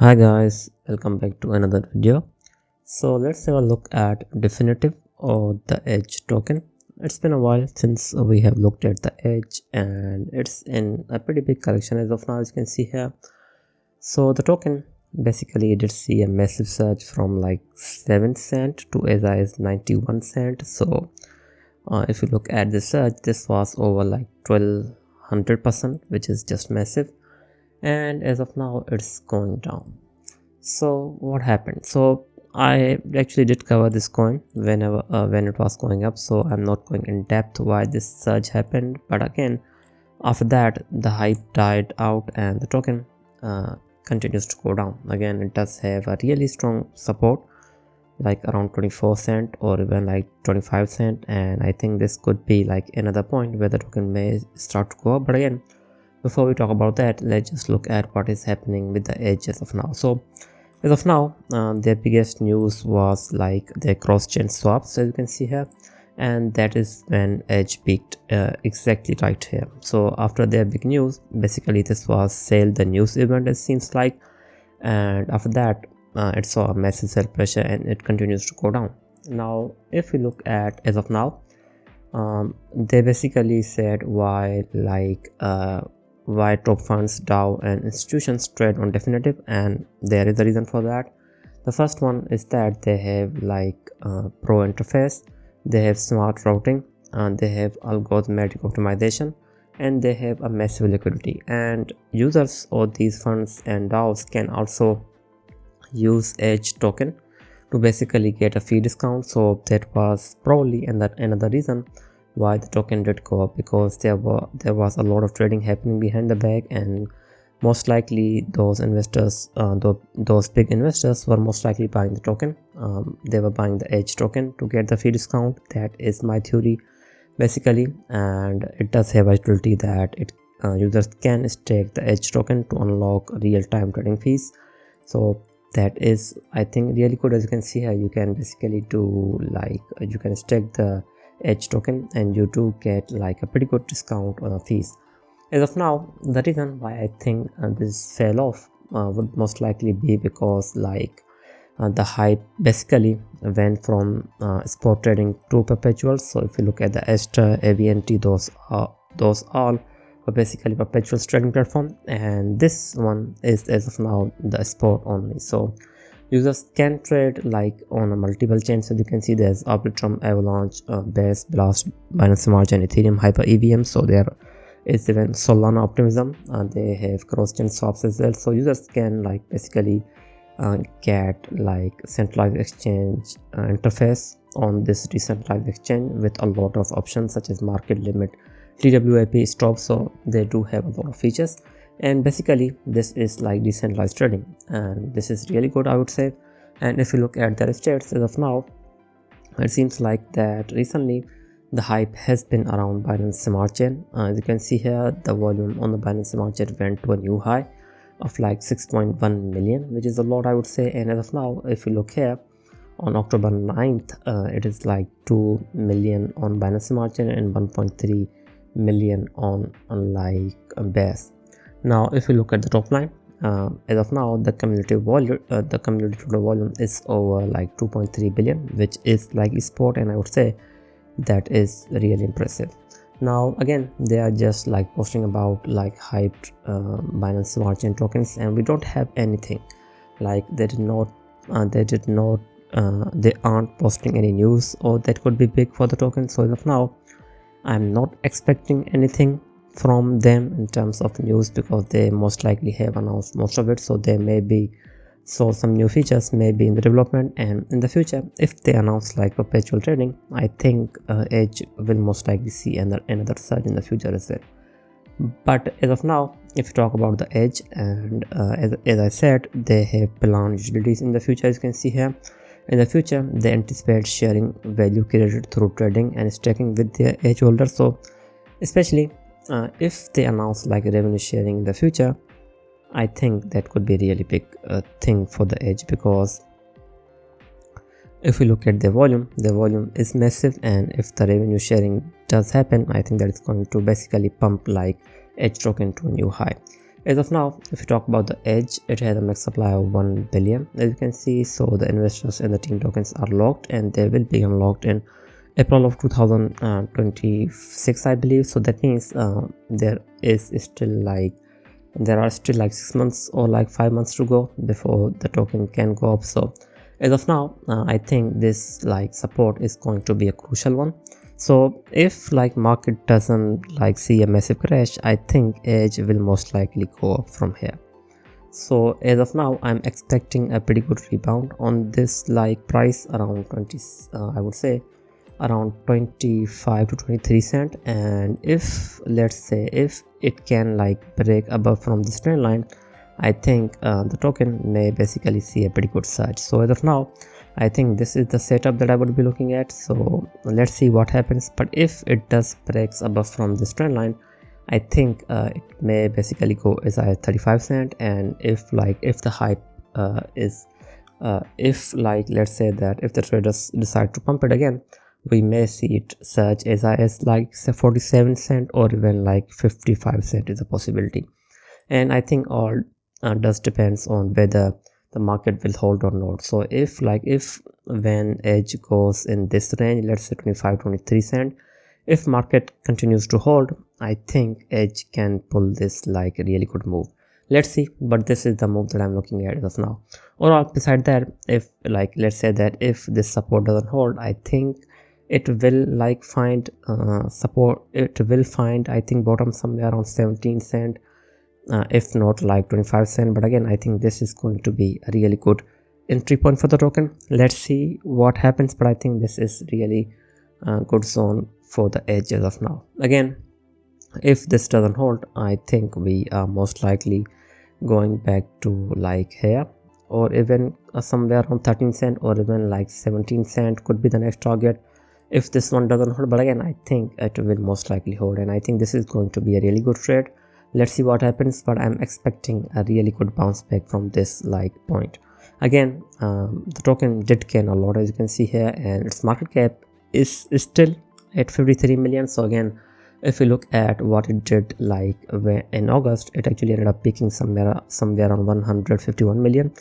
Hi guys, welcome back to another video. So let's have a look at definitive or the edge token. It's been a while since we have looked at the edge and it's in a pretty big correction as of now, as you can see here. So the token basically did see a massive surge from like 7 cent to as high as 91 cent. So if you look at the surge, this was over like 1200%, which is just massive. And as of now it's going down. So what happened? So I actually did cover this coin when it was going up, so I'm not going in depth why this surge happened, but again after that the hype died out and the token continues to go down. Again, it does have a really strong support like around 24 cent or even like 25 cent, and I think this could be like another point where the token may start to go up. But again, before we talk about that, let's just look at what is happening with the edge as of now. So as of now, their biggest news was like their cross-chain swaps, as you can see here, and that is when edge peaked exactly right here. So after their big news, basically this was sale the news event, it seems like, and after that it saw a massive sell pressure and it continues to go down. Now if we look at as of now, they basically said why top funds, DAO and institutions trade on definitive, and there is a reason for that. The first one is that they have like pro interface, they have smart routing, and they have algorithmic optimization, and they have a massive liquidity, and users of these funds and DAOs can also use edge token to basically get a fee discount. So that was probably another reason why the token did go up, because there was a lot of trading happening behind the back, and most likely those investors, those big investors were most likely buying the token. They were buying the edge token to get the fee discount. That is my theory basically, and it does have a utility that users can stake the edge token to unlock real-time trading fees. So that is, I think, really good. As you can see here, you can basically do like you can stake the edge token and you do get like a pretty good discount on the fees. As of now, the reason why I think this fell off would most likely be because like the hype basically went from spot trading to perpetuals. So if you look at the Ester, AVNT, those all are basically perpetual trading platform, and this one is as of now the spot only. So users can trade like on a multiple chains. So you can see there's Arbitrum, Avalanche, Base, Blast, Binance Smart Chain, Ethereum, Hyper EVM. So there is even Solana Optimism, and they have cross-chain swaps as well. So users can like basically get like centralized exchange interface on this decentralized exchange with a lot of options such as market limit, TWIP, stop. So they do have a lot of features, and basically this is like decentralized trading, and this is really good, I would say. And if you look at their stats as of now, it seems like that recently the hype has been around Binance Smart Chain. As you can see here, the volume on the Binance Smart Chain went to a new high of like 6.1 million, which is a lot, I would say. And as of now, if you look here on October 9th, it is like 2 million on Binance Smart Chain and 1.3 million on like Base. Now if you look at the top line, as of now the cumulative total volume is over like 2.3 billion, which is like spot, and I would say that is really impressive. Now again, they are just like posting about like hyped Binance Smart Chain tokens, and we don't have anything like they aren't posting any news or that could be big for the token. So as of now, I'm not expecting anything from them in terms of news, because they most likely have announced most of it. So they may be some new features may be in the development, and in the future if they announce like perpetual trading, I think edge will most likely see another surge in the future as well. But as of now, if you talk about the edge, and as I said, they have planned utilities in the future. As you can see here, in the future they anticipate sharing value created through trading and staking with their edge holders. So especially if they announce like revenue sharing in the future, I think that could be a really big thing for the edge, because if we look at the volume is massive, and if the revenue sharing does happen, I think that it's going to basically pump like edge token to a new high. As of now, if you talk about the Edge, it has a max supply of 1 billion, as you can see. So the investors and the team tokens are locked, and they will be unlocked in April of 2026, I believe. So that means there are still like 6 months or like 5 months to go before the token can go up. So as of now, I think this like support is going to be a crucial one. So if like market doesn't like see a massive crash, I think Edge will most likely go up from here. So as of now, I'm expecting a pretty good rebound on this like price around 20, I would say around 25 to 23 cent. And if let's say if it can like break above from this trend line, I think the token may basically see a pretty good surge. So as of now, I think this is the setup that I would be looking at. So let's see what happens. But if it does breaks above from this trend line, I think it may basically go as high as 35 cent. And if the hype if like let's say that if the traders decide to pump it again, we may see it surge as high as like say 47 cent or even like 55 cent is a possibility. And I think all does depends on whether the market will hold or not. So if when Edge goes in this range, let's say 25-23 cent, if market continues to hold, I think Edge can pull this like a really good move. Let's see, but this is the move that I'm looking at as of now. Or beside that, if like let's say that if this support doesn't hold, I think it will like find support. It will find, I think, bottom somewhere around 17 cent, if not like 25 cent. But again, I think this is going to be a really good entry point for the token. Let's see what happens, but I think this is really a good zone for the Edge as of now. Again, if this doesn't hold, I think we are most likely going back to like here, or even somewhere around 13 cent, or even like 17 cent could be the next target if this one doesn't hold. But again, I think it will most likely hold, and I think this is going to be a really good trade. Let's see what happens, but I'm expecting a really good bounce back from this like point. Again, the token did gain a lot, as you can see here, and its market cap is still at 53 million. So again, if you look at what it did like in August, it actually ended up peaking somewhere around 151 million.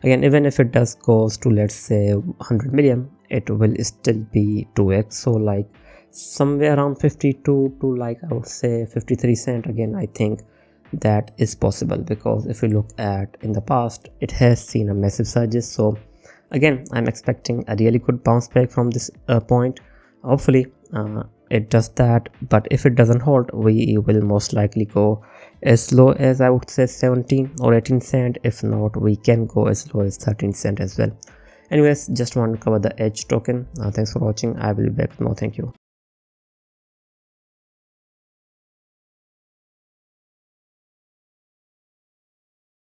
Again, even if it does goes to let's say 100 million, it will still be 2x. So like somewhere around 52 to like I would say 53 cent. Again, I think that is possible, because if you look at in the past, it has seen a massive surges. So again, I'm expecting a really good bounce back from this point. Hopefully it does that, but if it doesn't hold, we will most likely go as low as I would say 17 or 18 cent. If not, we can go as low as 13 cent as well. Anyways, just want to cover the Edge token. Thanks for watching. I will be back with more. Thank you.